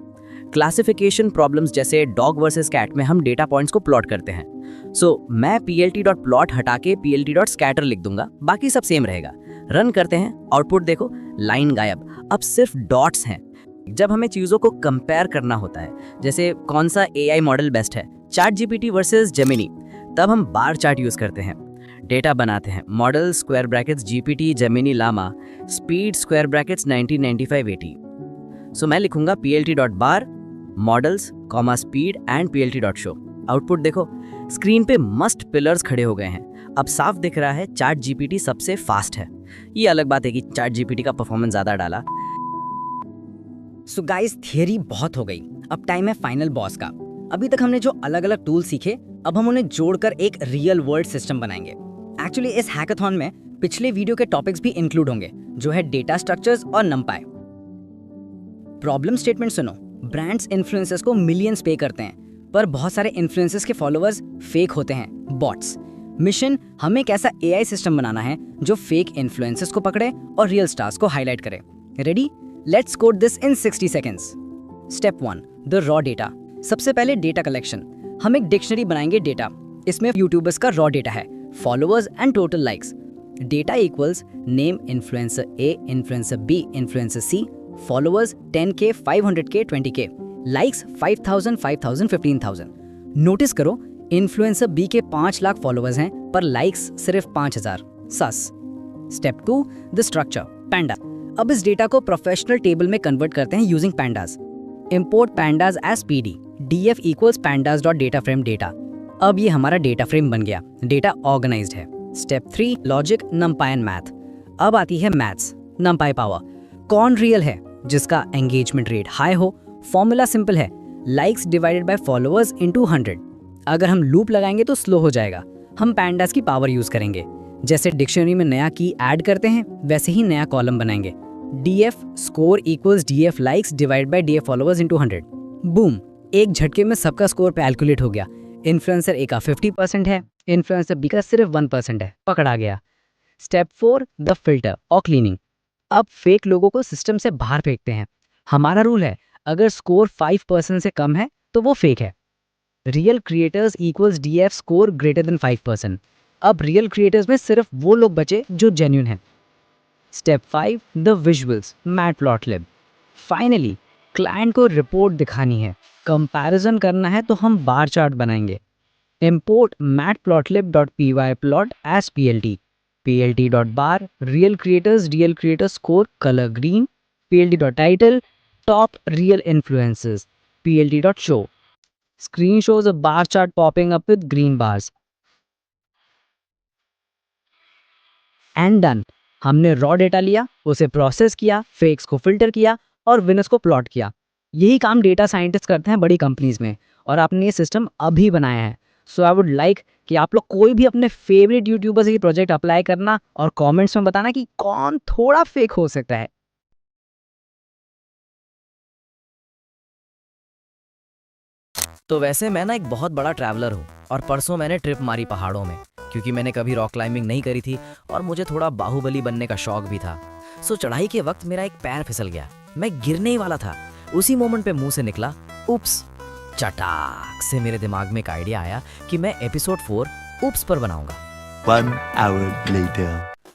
क्लासिफिकेशन प्रॉब्लम्स जैसे डॉग वर्सेस कैट में हम डेटा पॉइंट्स को प्लॉट करते हैं। सो मैं plt.plot हटा के plt.scatter लिख दूंगा, बाकी सब सेम रहेगा। रन करते हैं, आउटपुट देखो, लाइन गायब, अब सिर्फ डॉट्स हैं। जब हमें चीज़ों को कंपेयर करना होता है, जैसे कौन सा एआई मॉडल बेस्ट है, चैट जीपीटी वर्सेस जेमिनी, तब हम बार चार्ट यूज करते हैं। डेटा बनाते हैं। Model square brackets GPT Gemini Llama, speed square brackets 1995-80। So मैं लिखूंगा plt.bar models comma speed and plt.show। Output देखो, स्क्रीन पे मस्ट पिलर्स खड़े हो गए हैं। अब साफ दिख रहा है चैट जीपीटी सबसे फास्ट है। ये अलग बात है कि चैट जीपीटी का परफॉर्मेंस ज़्यादा डाला। सो गाइस, थियरी बहुत हो गई, अब टाइम है फाइनल बॉस का। अभी तक हमने जो अलग अलग टूल सीखे, अब हम उन्हें जोड़कर एक रियल वर्ल्ड सिस्टम बनाएंगे। एक्चुअली इस हैकाथॉन में पिछले वीडियो के टॉपिक्स भी इंक्लूड होंगे, जो है डेटा स्ट्रक्चर्स और नंपाई। प्रॉब्लम स्टेटमेंट सुनो। ब्रांड्स इन्फ्लुएंसर्स को मिलियंस पे करते हैं, पर बहुत सारे इन्फ्लुएंसर्स के फॉलोअर्स फेक होते हैं, बॉट्स। मिशन, हमें एक ऐसा एआई सिस्टम बनाना है जो फेक इन्फ्लुएंसर्स को पकड़े और रियल स्टार्स को हाईलाइट करे। Ready? Let's code this in 60 seconds. Step 1, the raw data. सबसे पहले डेटा कलेक्शन। हम एक डिक्शनरी बनाएंगे डेटा। इसमें यूट्यूबर्स का रॉ डेटा है, followers and total likes. Data equals name influencer A, influencer B, influencer C, followers 10K, 500K, 20K, likes 5000, 5000, 15000। Notice करो, इन्फ्लुएंसर बी के 5 लाख फॉलोअर्स हैं, पर लाइक्स सिर्फ 5000। Sus. Step 2, the structure, panda. अब इस डेटा को प्रोफेशनल टेबल में कन्वर्ट करते हैं using pandas. Import pandas as pd, df equals pandas dot data frame data. अब ये हमारा डेटा फ्रेम बन गया, डेटा ऑर्गेनाइज्ड है। Step 3, logic, NumPy and math. अब आती है मैथ्स, नंपाई पावर। कौन रियल है? जिसका एंगेजमेंट रेट हाई हो। फॉर्मूला सिंपल है, likes divided by followers into 100। अगर हम लूप लगाएंगे तो स्लो हो जाएगा। हम पैंडास की पावर यूज करेंगे। जैसे डिक्शनरी में नया की ऐड करते हैं, वैसे ही नया कॉलम बनाएंगे। df score equals df likes divide by df followers into 100। Boom, एक झटके में सबका स्कोर कैलकुलेट हो गया। इन्फ्लुएंसर ए का 50% है, इन्फ्लुएंसर बी का सिर्फ 1% है, पकड़ा गया। स्टेप 4, द फिल्टर और क्लीनिंग। अब फेक लोगों को सिस्टम से बाहर फेंकते हैं। हमारा रूल है, अगर स्कोर 5% से कम है तो वो फेक है। Real creators equals df score greater than 5%। अब रियल क्रिएटर्स में सिर्फ वो लोग बचे जो जेन्युइन हैं। Step 5, the visuals, matplotlib. Finally client को रिपोर्ट दिखानी है, कंपैरिजन करना है, तो हम बार चार्ट बनाएंगे। Import matplotlib.py plot as plt, plt.bar real creators score color green, plt.title top real influencers, plt.show. Screen shows a bar chart popping up with green bars. And done. हमने रॉ डेटा लिया, उसे प्रोसेस किया, फेक्स को फिल्टर किया और विनर्स को प्लॉट किया। यही काम डेटा साइंटिस्ट करते हैं बड़ी कंपनीज में, और आपने ये सिस्टम अभी बनाया है। सो आई वुड लाइक कि आप लोग कोई भी अपने फेवरेट यूट्यूबर से ये प्रोजेक्ट अप्लाई करना और कमेंट्स में बताना कि कौन थोड़ा फेक हो सकता है। तो वैसे मैं ना एक बहुत बड़ा ट्रैवलर हूँ, और परसों मैंने ट्रिप मारी पहाड़ों में, क्योंकि मैंने कभी रॉक क्लाइंबिंग नहीं करी थी और मुझे थोड़ा बाहुबली बनने का शौक भी था। सो चढ़ाई के वक्त मेरा एक पैर फिसल गया, मैं गिरने ही वाला था। उसी मोमेंट पे मुंह से निकला उप्स। चटाक से मेरे दिमाग में एक आइडिया आया कि मैं एपिसोड 4 उप्स पर बनाऊंगा। 1 hour later.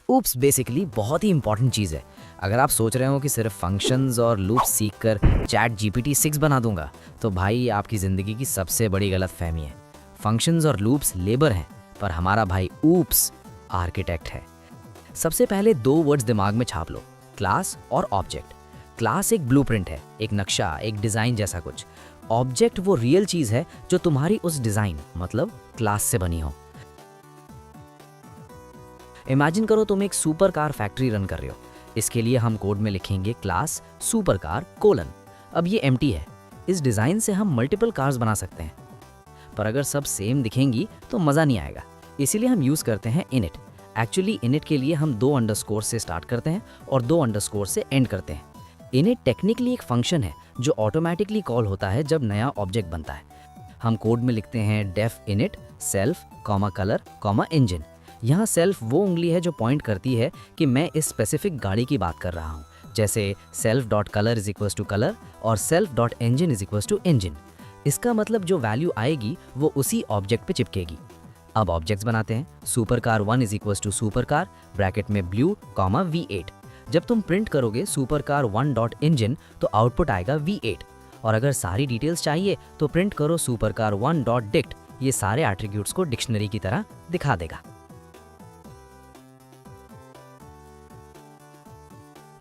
उप्स बेसिकली बहुत ही इंपॉर्टेंट चीज़ है। अगर आप सोच रहे हो कि सिर्फ फंक्शंस और लूप्स सीखकर चैट जीपीटी 6 बना दूंगा, तो भाई आपकी ज़िंदगी की सबसे बड़ी गलतफहमी है। फंक्शंस और लूप्स लेबर हैं, पर हमारा भाई ऊप्स आर्किटेक्ट है। सबसे पहले 2 वर्ड्स दिमाग में छाप लो, क्लास और ऑब्जेक्ट। क्लास एक ब्लूप्रिंट है, एक नक्शा, एक डिज़ाइन जैसा कुछ। ऑब्जेक्ट वो रियल चीज़ है जो तुम्हारी उस डिज़ाइन मतलब क्लास से बनी हो। इमेजिन करो तुम एक सुपर कार फैक्ट्री रन कर रहे हो। इसके लिए हम कोड में लिखेंगे क्लास सुपर कार कोलन। अब ये एम्प्टी है, इस डिज़ाइन से हम मल्टीपल कार्स बना सकते हैं, पर अगर सब सेम दिखेंगी तो मज़ा नहीं आएगा। इसीलिए हम यूज़ करते हैं इनिट। एक्चुअली इनिट के लिए हम 2 अंडरस्कोर से स्टार्ट करते हैं और 2 अंडरस्कोर से एंड करते हैं। इनिट टेक्निकली एक फंक्शन है जो ऑटोमेटिकली कॉल होता है जब नया ऑब्जेक्ट बनता है। हम कोड में लिखते हैं def init self comma colour comma engine. यहाँ सेल्फ वो उंगली है जो पॉइंट करती है कि मैं इस स्पेसिफिक गाड़ी की बात कर रहा हूँ, जैसे self.color is equals to colour और self.engine is equals to engine. इसका मतलब जो वैल्यू आएगी वो उसी ऑब्जेक्ट पे चिपकेगी। अब ऑब्जेक्ट्स बनाते हैं। Super car 1 is equals to super car bracket में ब्लू कॉमा V8। जब तुम प्रिंट करोगे सुपर कार 1 डॉट इंजन तो आउटपुट आएगा V8। और अगर सारी डिटेल्स चाहिए तो प्रिंट करो सुपर कार 1 डॉट डिक्ट। ये सारे एट्रीब्यूट्स को डिक्शनरी की तरह दिखा देगा।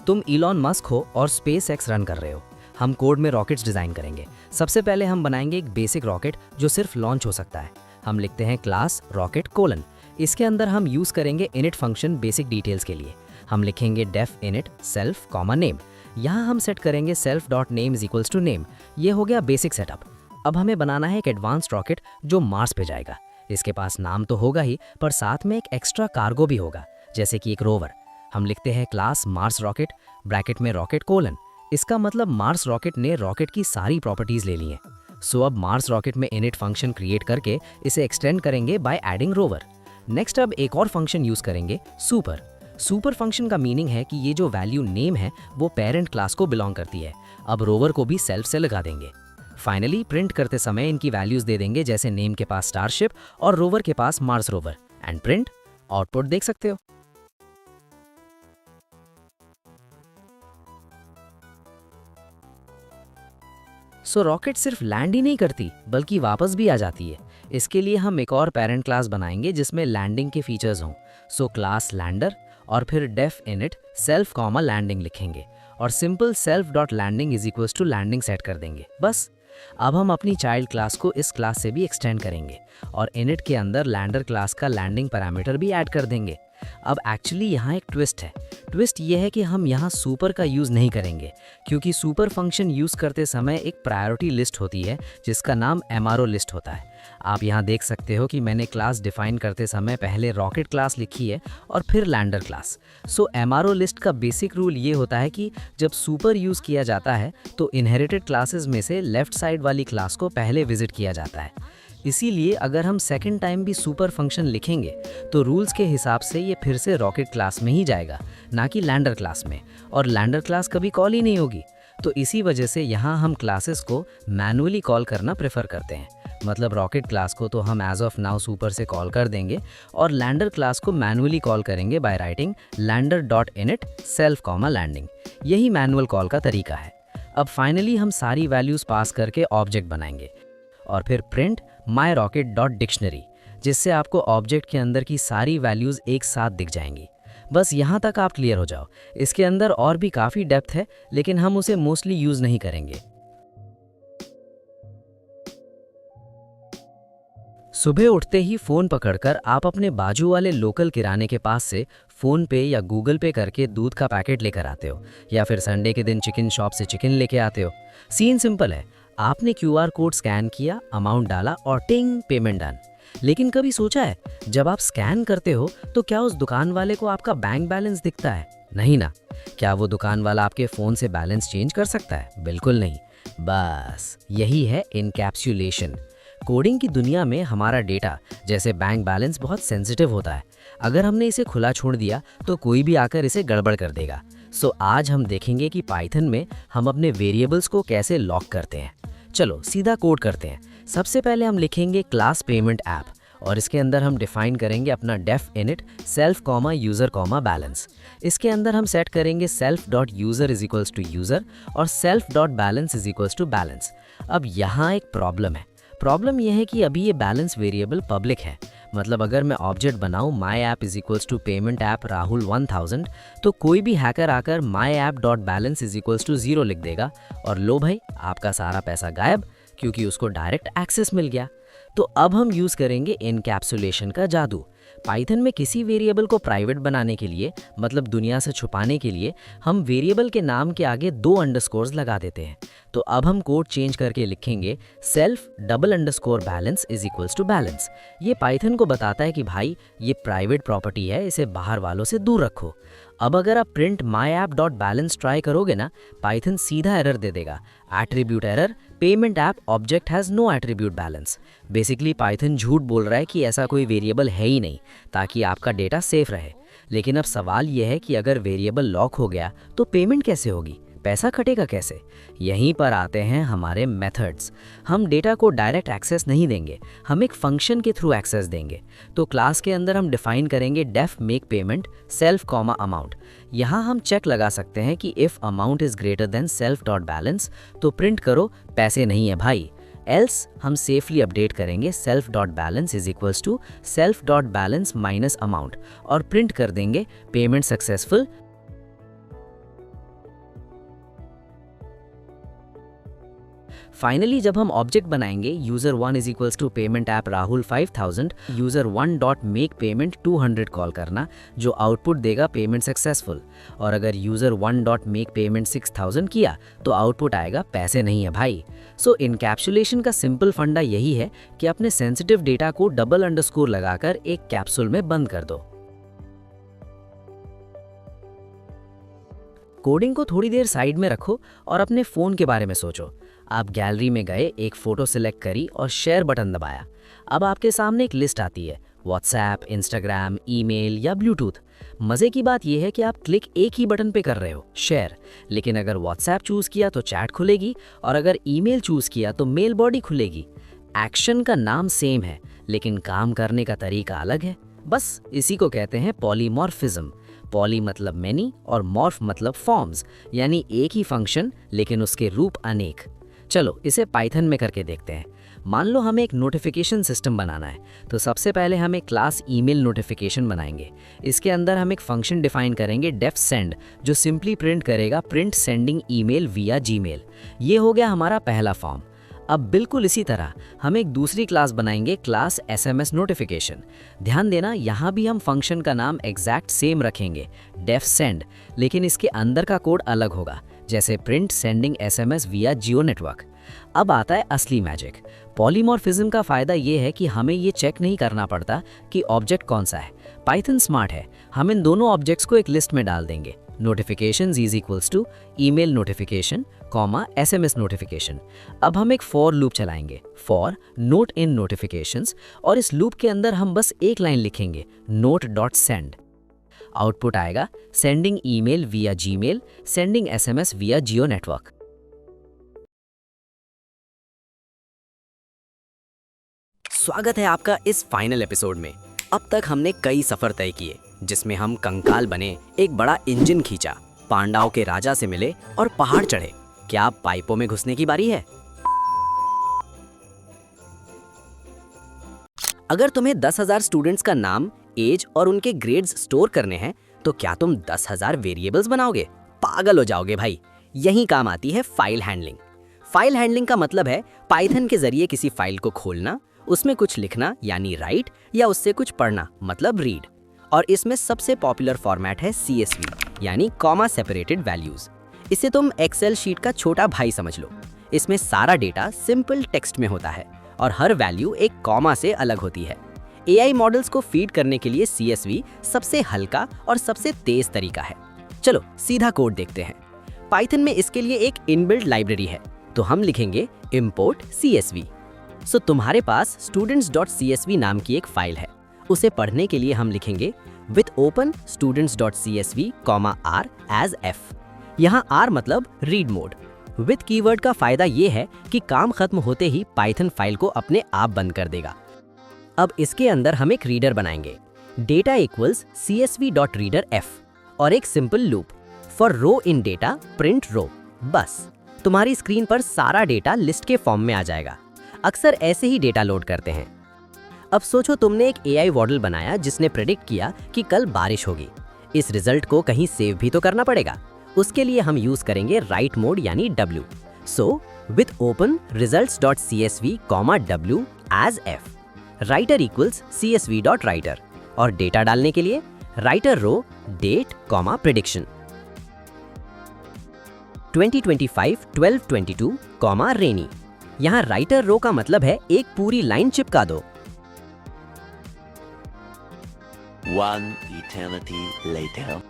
तुम इलॉन मस्क हो और स्पेस एक्स रन कर रहे हो। हम कोड में रॉकेट्स डिज़ाइन करेंगे। सबसे पहले हम बनाएंगे एक बेसिक रॉकेट जो सिर्फ लॉन्च हो सकता है। हम लिखते हैं क्लास रॉकेट कोलन। इसके अंदर हम यूज़ करेंगे इनिट फंक्शन बेसिक डिटेल्स के लिए। हम लिखेंगे def init self comma name. यहाँ हम सेट करेंगे self dot name is equals to name. ये हो गया बेसिक सेटअप। अब हमें बनाना है एक एडवांस्ड रॉकेट जो मार्स पे जाएगा। इसके पास नाम तो होगा ही, पर साथ में एक एक्स्ट्रा कार्गो भी होगा, जैसे कि एक रोवर। हम लिखते हैं क्लास मार्स रॉकेट ब्रैकेट में रॉकेट कोलन। इसका मतलब मार्स रॉकेट ने रॉकेट की सारी प्रॉपर्टीज ले ली हैं। सो अब मार्स रॉकेट में इनिट फंक्शन क्रिएट करके इसे एक्सटेंड करेंगे बाय एडिंग रोवर। नेक्स्ट अब एक और फंक्शन यूज करेंगे सुपर। सुपर फंक्शन का मीनिंग है कि ये जो वैल्यू नेम है वो पेरेंट क्लास को बिलोंग करती है। अब रोवर को भी सेल्फ से लगा देंगे। फाइनली प्रिंट करते समय इनकी वैल्यूज दे देंगे, जैसे नेम के पास स्टारशिप और रोवर के पास Mars rover. And print output देख सकते हो। सो रॉकेट सिर्फ लैंड ही नहीं करती बल्कि वापस भी आ जाती है। इसके लिए हम एक और पेरेंट क्लास बनाएंगे जिसमें लैंडिंग के फीचर्स हों। सो क्लास लैंडर और फिर def init self comma landing लिखेंगे और simple self dot landing is equals to landing set कर देंगे। बस अब हम अपनी चाइल्ड क्लास को इस क्लास से भी एक्सटेंड करेंगे और इनिट के अंदर लैंडर क्लास का लैंडिंग पैरामीटर भी ऐड कर देंगे। अब एक्चुअली यहाँ एक ट्विस्ट है। ट्विस्ट ये है कि हम यहाँ सुपर का यूज़ नहीं करेंगे, क्योंकि सुपर फंक्शन यूज़ करते समय एक प्रायोरिटी लिस्ट होती है जिसका नाम एमआरओ लिस्ट होता है। आप यहाँ देख सकते हो कि मैंने क्लास डिफाइन करते समय पहले रॉकेट क्लास लिखी है और फिर लैंडर क्लास। सो एमआरओ लिस्ट का बेसिक रूल ये होता है कि जब सुपर यूज़ किया जाता है तो इनहेरिटेड क्लासेस में से लेफ्ट साइड वाली क्लास को पहले विजिट किया जाता है। इसीलिए अगर हम सेकंड टाइम भी सुपर फंक्शन लिखेंगे तो रूल्स के हिसाब से ये फिर से रॉकेट क्लास में ही जाएगा, ना कि लैंडर क्लास में, और लैंडर क्लास कभी कॉल ही नहीं होगी। तो इसी वजह से यहाँ हम क्लासेस को मैनुअली कॉल करना प्रेफर करते हैं। मतलब रॉकेट क्लास को तो हम एज ऑफ नाउ सुपर से कॉल कर देंगे और लैंडर क्लास को मैनुअली कॉल करेंगे by writing lander dot init self comma landing. यही मैनुअल कॉल का तरीका है। अब फाइनली हम सारी वैल्यूज़ पास करके ऑब्जेक्ट बनाएंगे और फिर print my rocket dot dictionary, जिससे आपको ऑब्जेक्ट के अंदर की सारी वैल्यूज़ एक साथ दिख जाएंगी। बस यहाँ तक आप क्लियर हो जाओ। इसके अंदर और भी काफ़ी डेप्थ है, लेकिन हम उसे मोस्टली यूज़ नहीं करेंगे। सुबह उठते ही फ़ोन पकड़कर आप अपने बाजू वाले लोकल किराने के पास से फ़ोन पे या गूगल पे करके दूध का पैकेट लेकर आते हो, या फिर संडे के दिन चिकन शॉप से चिकन लेके आते हो। सीन सिंपल है। आपने क्यूआर कोड स्कैन किया, अमाउंट डाला और टिंग पेमेंट डन। लेकिन कभी सोचा है जब आप स्कैन करते हो तो क्या उस दुकान वाले को आपका बैंक बैलेंस दिखता है? नहीं ना। क्या वो दुकान वाला आपके फ़ोन से बैलेंस चेंज कर सकता है? बिल्कुल नहीं। बस यही है इनकैप्सुलेशन। कोडिंग की दुनिया में हमारा डेटा जैसे बैंक बैलेंस बहुत सेंसिटिव होता है। अगर हमने इसे खुला छोड़ दिया तो कोई भी आकर इसे गड़बड़ कर देगा। सो आज हम देखेंगे कि पाइथन में हम अपने वेरिएबल्स को कैसे लॉक करते हैं। चलो सीधा कोड करते हैं। सबसे पहले हम लिखेंगे क्लास पेमेंट ऐप और इसके अंदर हम डिफाइन करेंगे अपना def init self comma user comma balance. इसके अंदर हम सेट करेंगे self dot user is equals to user और self dot balance is equals to balance. अब यहाँ एक प्रॉब्लम है। प्रॉब्लम यह है कि अभी ये बैलेंस वेरिएबल पब्लिक है। मतलब अगर मैं ऑब्जेक्ट बनाऊँ my app is equals to payment app Rahul 1000 तो कोई भी हैकर आकर my app dot balance is equals to 0 लिख देगा और लो भाई आपका सारा पैसा गायब, क्योंकि उसको डायरेक्ट एक्सेस मिल गया। तो अब हम यूज़ करेंगे इनकैप्सुलेशन का जादू। पाइथन में किसी वेरिएबल को प्राइवेट बनाने के लिए, मतलब दुनिया से छुपाने के लिए, हम वेरिएबल के नाम के आगे 2 अंडरस्कोर्स लगा देते हैं। तो अब हम कोड चेंज करके लिखेंगे self double underscore balance is equals to balance. ये पाइथन को बताता है कि भाई ये प्राइवेट प्रॉपर्टी है, इसे बाहर वालों से दूर रखो। अब अगर आप print my app dot balance try करोगे ना, पाइथन सीधा एरर दे देगा, attribute error, payment app object has no attribute balance. Basically Python झूठ बोल रहा है कि ऐसा कोई वेरिएबल है ही नहीं, ताकि आपका डेटा सेफ रहे। लेकिन अब सवाल यह है कि अगर वेरिएबल लॉक हो गया तो पेमेंट कैसे होगी, पैसा कटेगा कैसे? यहीं पर आते हैं हमारे मेथड्स। हम डेटा को डायरेक्ट एक्सेस नहीं देंगे, हम एक फंक्शन के थ्रू एक्सेस देंगे। तो क्लास के अंदर हम डिफाइन करेंगे def make payment self comma amount. यहाँ हम चेक लगा सकते हैं कि if amount is greater than self dot balance तो प्रिंट करो पैसे नहीं है भाई। एल्स हम सेफली अपडेट करेंगे self dot balance is equals to self dot balance minus amount और प्रिंट कर देंगे पेमेंट सक्सेसफुल। फाइनली जब हम ऑब्जेक्ट बनाएंगे user 1 is equals to payment app Rahul 5000 user 1 dot make payment 200 call करना, जो आउटपुट देगा पेमेंट सक्सेसफुल। और अगर यूजर 1 डॉट मेक पेमेंट 6000 किया तो आउटपुट आएगा पैसे नहीं है भाई। सो इनकैप्सुलेशन का सिंपल फंडा यही है कि अपने सेंसिटिव डेटा को डबल अंडरस्कोर लगाकर एक कैप्सूल में बंद कर दो। कोडिंग को थोड़ी देर साइड में रखो और अपने फ़ोन के बारे में सोचो। आप गैलरी में गए, एक फ़ोटो सिलेक्ट करी और शेयर बटन दबाया। अब आपके सामने एक लिस्ट आती है, व्हाट्सएप, इंस्टाग्राम, ईमेल या ब्लूटूथ। मज़े की बात यह है कि आप क्लिक एक ही बटन पे कर रहे हो, शेयर। लेकिन अगर व्हाट्सएप चूज़ किया तो चैट खुलेगी और अगर ईमेल चूज़ किया तो मेल बॉडी खुलेगी। एक्शन का नाम सेम है लेकिन काम करने का तरीका अलग है। बस इसी को कहते हैं पॉलीमॉर्फिज्म। पॉली मतलब मैनी और मॉर्फ मतलब फॉर्म्स, यानी एक ही फंक्शन लेकिन उसके रूप अनेक। चलो इसे पाइथन में करके देखते हैं। मान लो हमें एक नोटिफिकेशन सिस्टम बनाना है, तो सबसे पहले हम एक क्लास ईमेल नोटिफिकेशन बनाएंगे। इसके अंदर हम एक फंक्शन डिफाइन करेंगे डेफ सेंड, जो सिंपली प्रिंट करेगा प्रिंट सेंडिंग ईमेल विया जीमेल। ये हो गया हमारा पहला फॉर्म। अब बिल्कुल इसी तरह हम एक दूसरी क्लास बनाएंगे, क्लास एसएमएस नोटिफिकेशन। ध्यान देना, यहाँ भी हम फंक्शन का नाम एग्जैक्ट सेम रखेंगे, डेफ सेंड, लेकिन इसके अंदर का कोड अलग होगा, जैसे प्रिंट सेंडिंग एसएमएस विया जियो नेटवर्क। अब आता है असली मैजिक। पॉलीमॉर्फिज्म का फ़ायदा ये है कि हमें ये चेक नहीं करना पड़ता कि ऑब्जेक्ट कौन सा है। पाइथन स्मार्ट है, हम इन दोनों ऑब्जेक्ट्स को एक लिस्ट में डाल देंगे। Notifications is equals to email notification comma SMS notification. अब हम एक फॉर लूप चलाएंगे, फॉर नोट इन नोटिफिकेशंस, और इस लूप के अंदर हम बस एक लाइन लिखेंगे, नोट डॉट सेंड। आउटपुट आएगा सेंडिंग ईमेल विया जीमेल, सेंडिंग एसएमएस विया जियो नेटवर्क। स्वागत है आपका इस फाइनल एपिसोड में। अब तक हमने कई सफर तय किए, जिसमें हम कंकाल बने, एक बड़ा इंजन खींचा, पांडाओं के राजा से मिले और पहाड़ चढ़े। क्या अब पाइपों में घुसने की बारी है? अगर तुम्हें 10,000 स्टूडेंट्स का नाम, एज और उनके ग्रेड्स स्टोर करने हैं, तो क्या तुम 10,000 वेरिएबल्स बनाओगे? पागल हो जाओगे भाई। यही काम आती है फाइल हैंडलिंग। फाइल हैंडलिंग का मतलब है पाइथन के जरिए किसी फाइल को खोलना, उसमें कुछ लिखना यानी राइट, या उससे कुछ पढ़ना मतलब रीड। और इसमें सबसे पॉपुलर फॉर्मेट है CSV यानी कॉमा सेपरेटेड वैल्यूज। इसे तुम एक्सेल शीट का छोटा भाई समझ लो। इसमें सारा डेटा सिंपल टेक्स्ट में होता है और हर वैल्यू एक कॉमा से अलग होती है। AI मॉडल्स को फीड करने के लिए CSV सबसे हल्का और सबसे तेज तरीका है। चलो सीधा कोड देखते हैं। पाइथन में इसके लिए एक इनबिल्ट लाइब्रेरी है, तो हम लिखेंगे import CSV। सो तुम्हारे पास students.csv नाम की एक फाइल है। उसे पढ़ने के लिए हम लिखेंगे with open students.csv, r as f। यहाँ r मतलब रीड मोड। with कीवर्ड का फायदा ये है कि काम खत्म होते ही पाइथन फाइल को अपने आप बंद कर देगा। अब इसके अंदर हम एक रीडर बनाएंगे, data equals csv.readerf, और एक simple loop, for row in data print row। बस तुम्हारी स्क्रीन पर सारा डेटा लिस्ट के फॉर्म में आ जाएगा। अक्सर ऐसे ही डेटा लोड करते हैं। अब सोचो तुमने एक AI मॉडल बनाया जिसने प्रेडिक्ट किया कि कल बारिश होगी। इस रिजल्ट को कहीं सेव भी तो करना पड़ेगा। उसके लिए हम यूज करेंगे राइट मोड यानी W। So with open results.csv, w as f, writer equals csv.writer, और डेटा डालने के लिए राइटर रो डेट, प्रेडिक्शन 2025-12-22, रेनी। यहाँ राइटर रो का मतलब है एक पूरी लाइन चिपका दो। One eternity later.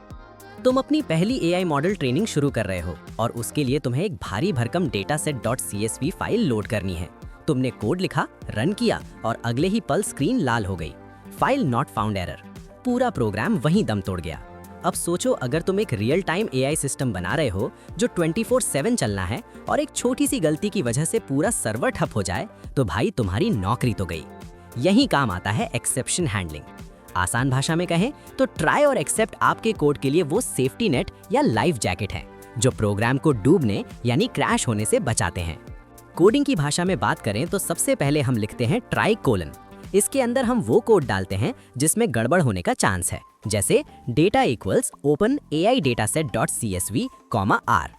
तुम अपनी पहली AI मॉडल ट्रेनिंग शुरू कर रहे हो और उसके लिए तुम्हें एक भारी भरकम dataset.csv फाइल लोड करनी है। तुमने कोड लिखा, रन किया और अगले ही पल स्क्रीन लाल हो गई, फाइल नॉट फाउंड एरर। पूरा प्रोग्राम वहीं दम तोड़ गया। अब सोचो अगर तुम एक रियल टाइम AI सिस्टम बना रहे हो जो 24/7 चलना है और एक छोटी सी गलती की वजह से पूरा सर्वर ठप हो जाए, तो भाई तुम्हारी नौकरी तो गई। यही काम आता है एक्सेप्शन हैंडलिंग। आसान भाषा में कहें तो ट्राई और एक्सेप्ट आपके कोड के लिए वो सेफ्टी नेट या लाइफ जैकेट है जो प्रोग्राम को डूबने यानी क्रैश होने से बचाते हैं। कोडिंग की भाषा में बात करें तो सबसे पहले हम लिखते हैं ट्राई कोलन। इसके अंदर हम वो कोड डालते हैं जिसमें गड़बड़ होने का चांस है, जैसे data equals open AI dataset.csv, r।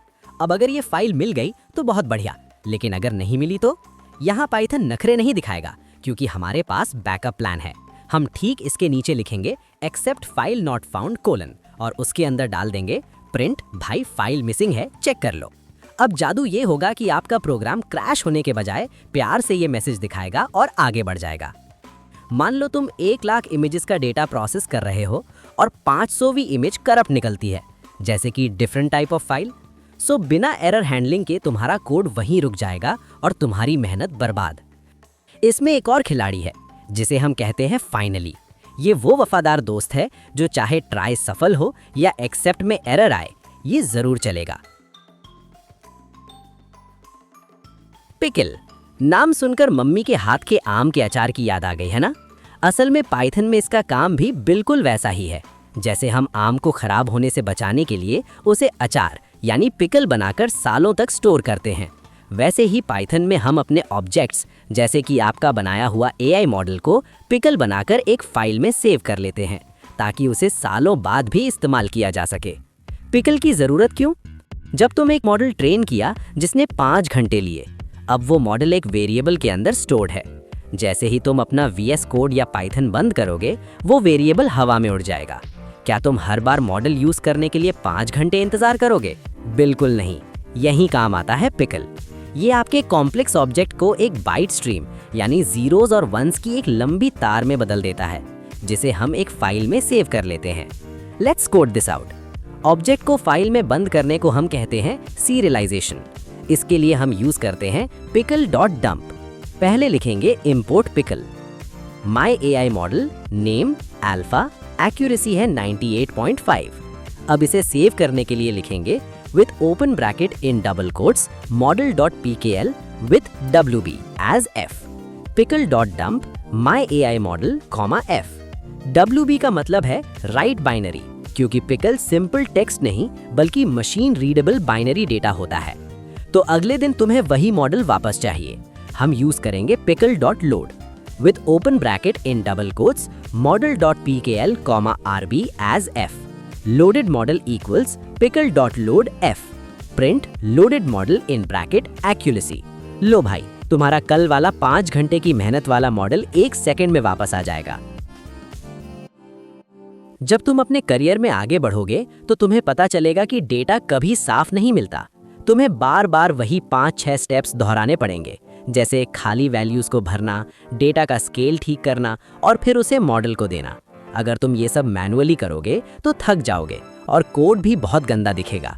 अब अगर ये फाइल मिल गई तो बहुत बढ़िया, लेकिन अगर नहीं मिली तो यहाँ पाइथन नखरे नहीं दिखाएगा, क्योंकि हमारे पास बैकअप प्लान है। हम ठीक इसके नीचे लिखेंगे except file not found colon और उसके अंदर डाल देंगे प्रिंट भाई फाइल मिसिंग है, चेक कर लो। अब जादू ये होगा कि आपका प्रोग्राम क्रैश होने के बजाय प्यार से ये मैसेज दिखाएगा और आगे बढ़ जाएगा। मान लो तुम 1 लाख इमेजेस का डेटा प्रोसेस कर रहे हो और 500वीं इमेज करप्ट निकलती है, जैसे कि डिफरेंट टाइप ऑफ फाइल। सो बिना एरर हैंडलिंग के तुम्हारा कोड वहीं रुक जाएगा और तुम्हारी मेहनत बर्बाद। इसमें एक और खिलाड़ी है जिसे हम कहते हैं फाइनली। ये वो वफादार दोस्त है जो चाहे ट्राई सफल हो या एक्सेप्ट में एरर आए, ये जरूर चलेगा। पिकल, नाम सुनकर मम्मी के हाथ के आम के अचार की याद आ गई है ना? असल में पाइथन में इसका काम भी बिल्कुल वैसा ही है। जैसे हम आम को खराब होने से बचाने के लिए उसे अचार यानी पिकल बनाकर सालों तक स्टोर करते हैं, वैसे ही पाइथन में हम अपने ऑब्जेक्ट्स जैसे कि आपका बनाया हुआ एआई मॉडल को पिकल बनाकर एक फाइल में सेव कर लेते हैं, ताकि उसे सालों बाद भी इस्तेमाल किया जा सके। पिकल की ज़रूरत क्यों? जब तुम एक मॉडल ट्रेन किया जिसने 5 घंटे लिए, अब वो मॉडल एक वेरिएबल के अंदर स्टोर्ड है। जैसे ही तुम अपना VS कोड या पाइथन बंद करोगे, वो वेरिएबल हवा में उड़ जाएगा। क्या तुम हर बार मॉडल यूज करने के लिए 5 घंटे इंतजार करोगे? बिल्कुल नहीं। यही काम आता है पिकल। ये आपके कॉम्प्लेक्स ऑब्जेक्ट को एक बाइट स्ट्रीम यानी जीरोज और वंस की एक लंबी तार में बदल देता है, जिसे हम एक फाइल में सेव कर लेते हैं। Let's code this out. Object को फाइल में बंद करने को हम कहते हैं सीरियलाइजेशन। इसके लिए हम यूज करते हैं pickle.dump। पहले लिखेंगे import pickle। my AI model name alpha, accuracy है 98.5। अब इसे सेव करने के लिए लिखेंगे with open bracket in double quotes model.pkl with wb as f, pickle.dump my AI model, f। wb का मतलब है राइट बाइनरी, क्योंकि पिकल सिंपल टेक्स्ट नहीं बल्कि मशीन रीडेबल बाइनरी डेटा होता है। तो अगले दिन तुम्हें वही मॉडल वापस चाहिए। हम यूज करेंगे pickle.load with open bracket in double quotes model.pkl, rb as f। loaded model equals pickle.load f, print loaded model in bracket accuracy। लो भाई, तुम्हारा कल वाला 5 घंटे की मेहनत वाला मॉडल 1 सेकंड में वापस आ जाएगा। जब तुम अपने करियर में आगे बढ़ोगे तो तुम्हें पता चलेगा कि डेटा कभी साफ नहीं मिलता। तुम्हें बार बार वही 5-6 स्टेप्स दोहराने पड़ेंगे, जैसे खाली वैल्यूज को भरना, डेटा का स्केल ठीक करना और फिर उसे मॉडल को देना। अगर तुम ये सब मैनुअली करोगे तो थक जाओगे और कोड भी बहुत गंदा दिखेगा।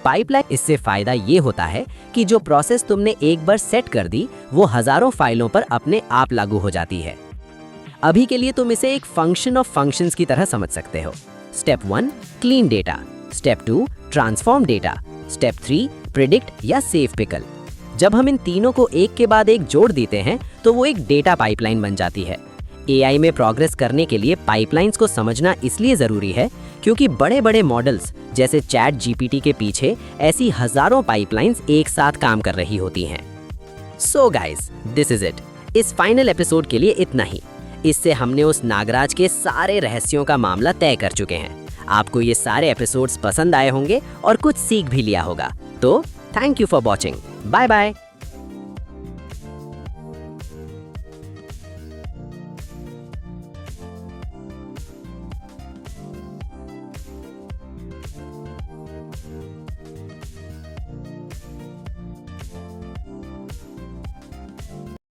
पाइपलाइन, इससे फायदा ये होता है कि जो प्रोसेस तुमने एक बार सेट कर दी वो हजारों फाइलों पर अपने आप लागू हो जाती है। अभी के लिए तुम इसे एक फंक्शन ऑफ फंक्शंस की तरह समझ सकते हो। Step 1 clean data, step 2 transform data, step 3 predict या सेव पिकल। जब हम इन तीनों को एक के बाद एक जोड़ देते हैं तो वो एक डेटा पाइपलाइन बन जाती है। एआई में प्रोग्रेस करने के लिए पाइपलाइंस को समझना इसलिए जरूरी है क्योंकि बड़े बड़े मॉडल्स जैसे चैट जीपीटी के पीछे ऐसी हजारों पाइपलाइंस एक साथ काम कर रही होती हैं। So guys, this is it. इस फाइनल एपिसोड के लिए इतना ही। इससे हमने उस नागराज के सारे रहस्यों का मामला तय कर चुके हैं। आपको ये सारे एपिसोड्स पसंद आए होंगे और कुछ सीख भी लिया होगा। तो thank you for watching. Bye bye.